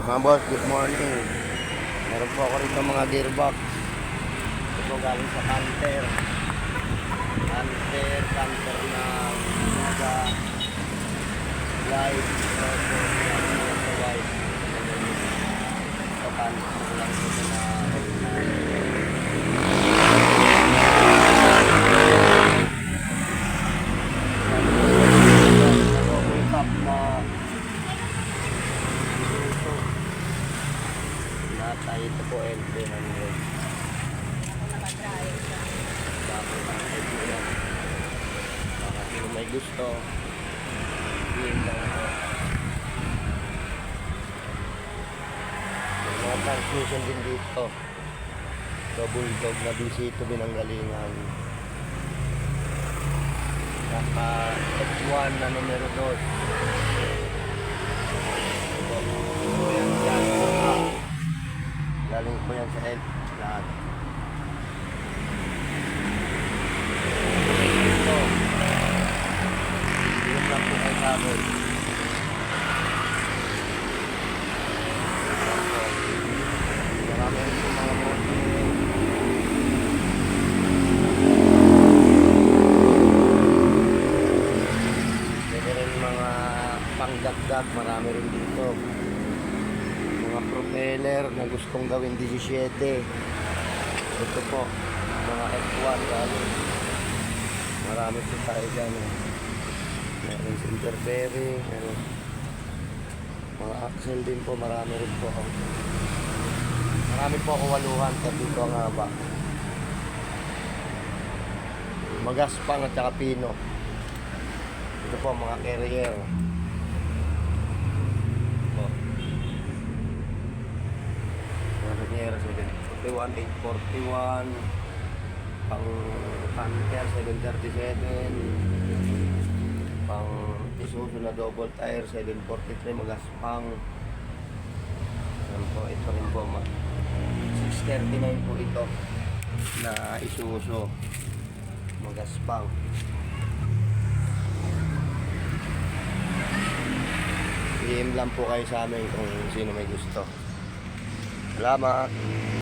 Mga boss, good morning. Meron po ako rito mga gearbox. Ito po galing sa Canter. Canter na Mega Live. Ito Live. Ito Canter lang ito na tayo. Ito po L300. Bakit ang ito yan? Baka sino may gusto, yun lang ito. May mga transmission din dito. Double dog na bisito binanggalingan. Naka F1 na numero 2. Galing po yan sa help lahat. Ito. Yun lang po kayo sa amin. Marami rin po mga motor. Pwede rin mga panggagdag. Marami rin dito. Mga propeller na gustong gawin 17. Ito po mga F1 galing. Marami po tayo dyan. Meron sa interbearing, meron mga axle din po, marami rin po ako. Marami po ako waluhan kasi dito ang haba. Magaspang at saka pino. Ito po mga carrier. Carrier 741, 841, pang Panther 737, pang Isuzu na double tire 743 magaspang. Yan po, ito rin po 639 po ito na Isuzu magaspang. PM lang po kayo sa amin kung sino may gusto. Salamat.